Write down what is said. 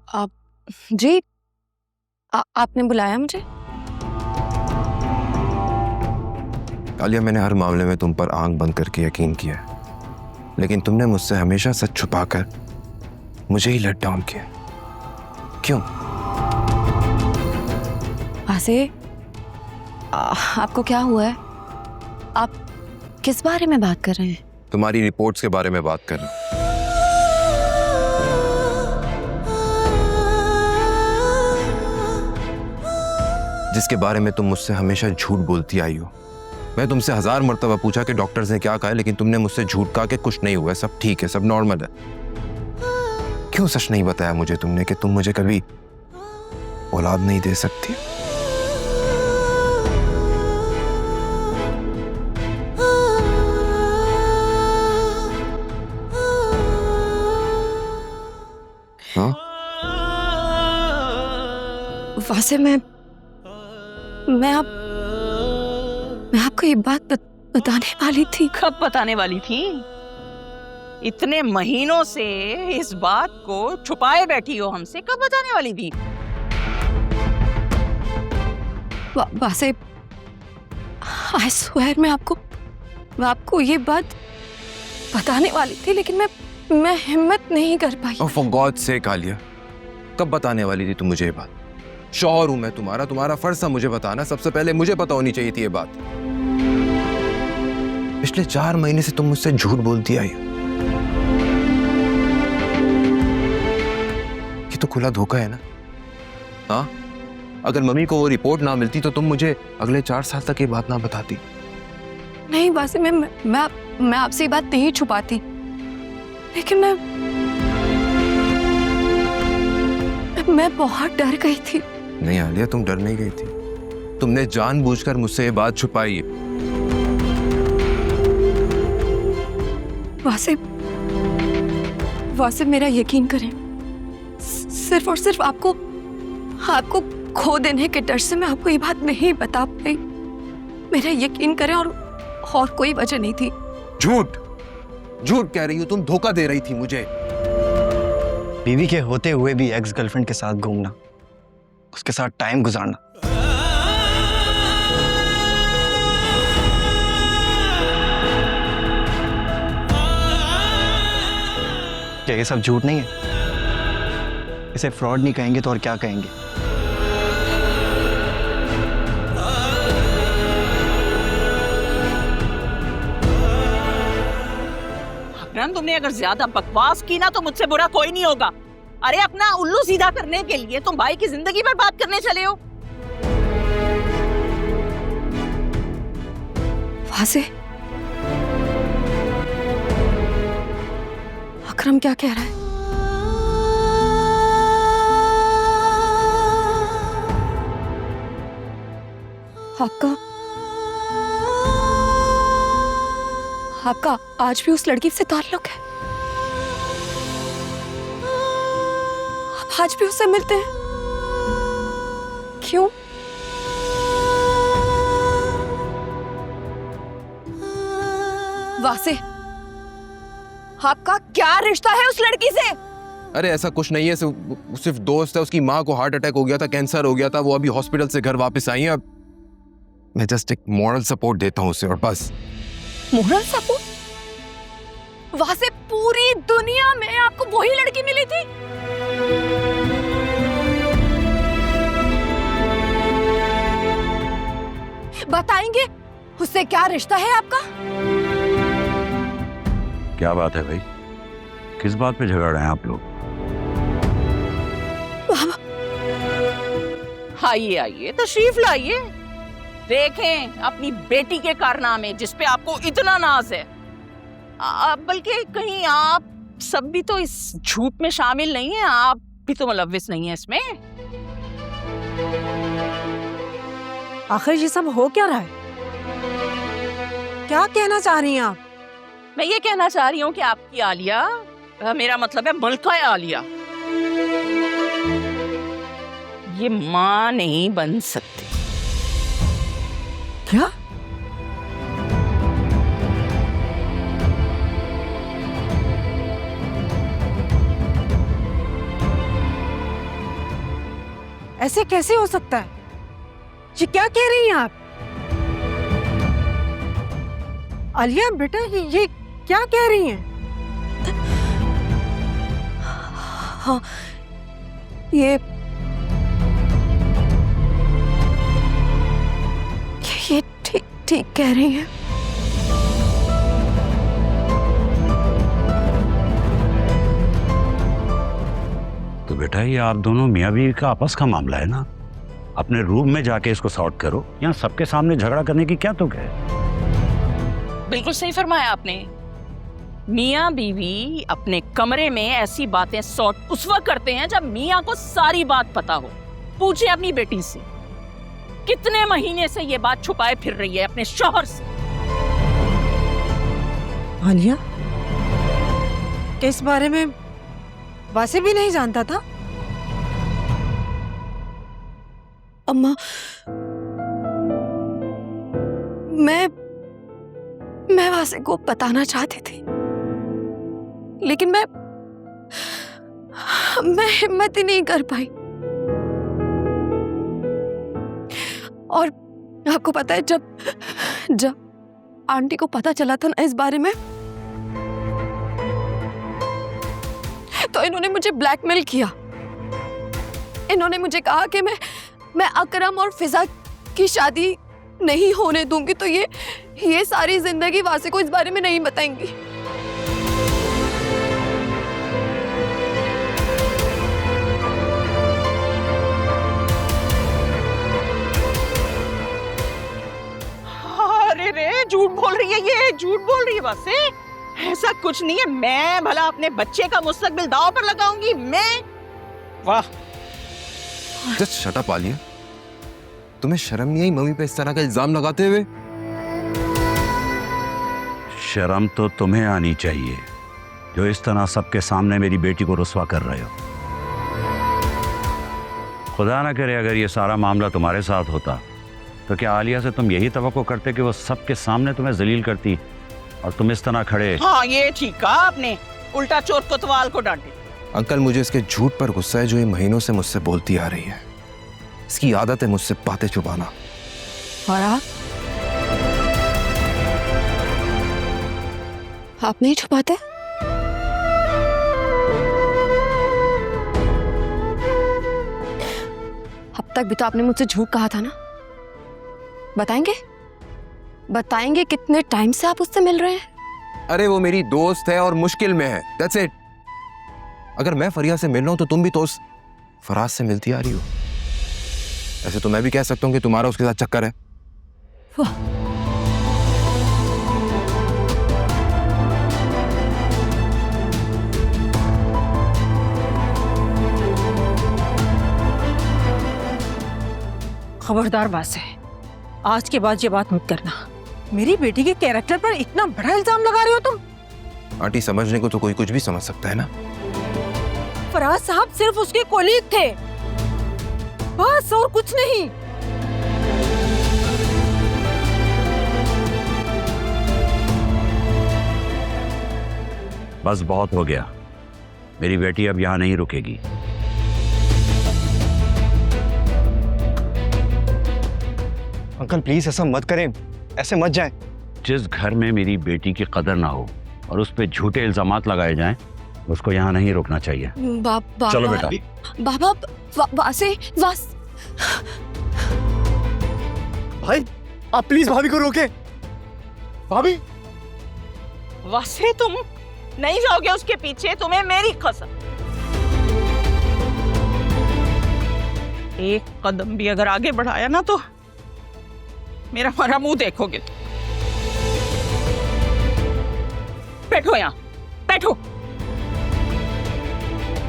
आप जी आपने बुलाया मुझे? आलिया, मैंने हर मामले में तुम पर आंख बंद करके यकीन किया है, लेकिन तुमने मुझसे हमेशा सच छुपाकर मुझे ही लेट डाउन किया। क्यों? वासे, आपको क्या हुआ है? आप किस बारे में बात कर रहे हैं? तुम्हारी रिपोर्ट्स के बारे में बात कर रहा हूं। जिसके बारे में तुम मुझसे हमेशा झूठ बोलती आई हो। मैं तुमसे 1000 मर्तबा पूछा कि डॉक्टर्स ने क्या कहा है, लेकिन तुमने मुझसे झूठ कहा कि कुछ नहीं हुआ है, सब ठीक है, सब नॉर्मल है। क्यों सच नहीं बताया मुझे तुमने कि तुम मुझे कभी औलाद नहीं दे सकती? हाँ? वासे, मैं आपको ये बात बताने वाली थी। कब बताने वाली थी? इतने महीनों से इस बात को छुपाए बैठी हो हमसे, कब बताने वाली थी? वासे, आई स्वेयर मैं आपको ये बात बताने वाली थी, लेकिन मैं हिम्मत नहीं कर पाई। Oh, for God's sake, Alia, कब बताने वाली थी तुम मुझे ये बात? शौहर हूं मैं तुम्हारा फर्ज था मुझे बताना। सबसे पहले मुझे पता होनी चाहिए थी ये बात। पिछले 4 महीने से तुम मुझसे झूठ बोलती आई हो। ये तो खुला धोखा है ना? हाँ? अगर मम्मी को वो रिपोर्ट ना मिलती तो तुम मुझे अगले 4 साल तक ये बात ना बताती। नहीं वासे, मैं आपसे ये बात नहीं छुपाती, लेकिन मैं बहुत डर गई थी। नहीं आलिया, तुम डर नहीं गई थी, तुमने जानबूझकर मुझसे ये बात छुपाई है। वासे मेरा यकीन करें, सिर्फ और सिर्फ आपको खो देने के डर से मैं आपको ये बात नहीं बता पाई। मेरा यकीन करें, और कोई वजह नहीं थी। झूठ कह रही हो तुम, धोखा दे रही थी मुझे। बीवी के होते हुए भी एक्स गर्लफ्रेंड के साथ घूमना, उसके साथ टाइम गुजारना, क्या ये सब झूठ नहीं है? इसे फ्रॉड नहीं कहेंगे तो और क्या कहेंगे? तुमने अगर ज्यादा बकवास की ना तो मुझसे बुरा कोई नहीं होगा। अरे अपना उल्लू सीधा करने के लिए तुम भाई की जिंदगी पर बात करने चले हो। वासे, अकरम क्या कह रहा है? आपका आज भी उस लड़की से ताल्लुक है? आप आज भी उससे मिलते हैं? क्यों? वासे, आपका क्या रिश्ता है उस लड़की से? अरे ऐसा कुछ नहीं है, सिर्फ दोस्त है। उसकी माँ को हार्ट अटैक हो गया था, कैंसर हो गया था, वो अभी हॉस्पिटल से घर वापस आई है। अब मैं जस्ट एक मॉरल सपोर्ट देता हूँ उसे, और बस। Moral support? वहां से पूरी दुनिया में आपको वही लड़की मिली थी? बताएंगे उससे क्या रिश्ता है आपका? क्या बात है भाई, किस बात पे झगड़ रहे हैं आप लोग? आइए तशरीफ लाइए, देखें अपनी बेटी के कारनामे जिस पे आपको इतना नाज है। बल्कि कहीं आप सब भी तो इस झूठ में शामिल नहीं है, आप भी तो मुलव्विस नहीं है इसमें। आखिर ये सब हो क्या रहा है? क्या कहना चाह रही हैं आप? मैं ये कहना चाह रही हूँ कि आपकी आलिया, मेरा मतलब है मलका आलिया, ये मां नहीं बन सकती। क्या? ऐसे कैसे हो सकता है? ये क्या कह रही हैं आप? आलिया बेटा, ये क्या कह रही हैं? हाँ, ये ठीक ठीक कह रही हैं। तो बेटा ये आप दोनों मियाँ बीवी का आपस का मामला है ना, अपने रूम में जाके इसको सॉर्ट करो। यहाँ सबके सामने झगड़ा करने की क्या तुक है? बिल्कुल सही फरमाया आपने। मियाँ बीवी अपने कमरे में ऐसी बातें सॉर्ट उस वक्त करते हैं जब मियाँ को सारी बात पता हो। पूछे अपनी बेटी से, कितने महीने से ये बात छुपाए फिर रही है अपने शौहर से। आलिया, इस बारे में वासे भी नहीं जानता था? अम्मा, मैं वासे को बताना चाहती थी, लेकिन मैं हिम्मत ही नहीं कर पाई। और आपको पता है, जब आंटी को पता चला था ना इस बारे में, तो इन्होंने मुझे ब्लैकमेल किया। इन्होंने मुझे कहा कि मैं अकरम और फिजा की शादी नहीं होने दूंगी, तो ये सारी जिंदगी वासे को इस बारे में नहीं बताएंगी। अरे रे, झूठ बोल रही है, ये झूठ बोल रही है वासे। ऐसा कुछ नहीं है। मैं भला अपने बच्चे का मुस्तकबिल दांव पर लगाऊंगी? मैं? वाह। जस्ट शट अप आलिया, तुम्हें शर्म नहीं आई मम्मी पे इस तरह का इल्जाम लगाते हुए? शर्म तो तुम्हें आनी चाहिए जो इस तरह सबके सामने मेरी बेटी को रुस्वा कर रहे हो। खुदा ना करे अगर ये सारा मामला तुम्हारे साथ होता तो क्या आलिया से तुम यही तवक्को करते कि वो सबके सामने तुम्हें जलील करती और तुम इस तरह खड़े? हाँ, ये ठीक कहा आपने। उल्टा चोर कोतवाल को डांटे। अंकल, मुझे इसके झूठ पर गुस्सा है जो ये महीनों से मुझसे बोलती आ रही है। इसकी आदत है मुझसे बातें छुपाना। और आप नहीं छुपाते? अब तक भी तो आपने मुझसे झूठ कहा था ना। बताएंगे कितने टाइम से आप उससे मिल रहे हैं? अरे वो मेरी दोस्त है और मुश्किल में है, दैट्स इट। अगर मैं फरिया से मिल रहा हूं तो तुम भी तो उस फराज से मिलती आ रही हो। ऐसे तो मैं भी कह सकता हूं कि तुम्हारा उसके साथ चक्कर है। वाह, खबरदार वासे, आज के बाद ये बात मत करना। मेरी बेटी के कैरेक्टर पर इतना बड़ा इल्जाम लगा रहे हो तुम। आंटी, समझने को तो कोई कुछ भी समझ सकता है ना। फराज साहब सिर्फ उसके कोलीग थे, बस, और कुछ नहीं। बस बहुत हो गया, मेरी बेटी अब यहाँ नहीं रुकेगी। अंकल प्लीज ऐसा मत करें, ऐसे मत जाएं। जिस घर में मेरी बेटी की कदर ना हो और उस पे झूठे इल्जामात लगाए जाएं, उसको यहाँ नहीं रुकना चाहिए। बाबा, चलो बेटा। बाबा, वासे, भाई आप प्लीज भाभी को रोके। भाभी, वासे, तुम नहीं जाओगे उसके पीछे, तुम्हें मेरी कसम। एक कदम भी अगर आगे बढ़ाया ना तो मेरा हमारा मुंह देखोगे। बैठो यहाँ, बैठो।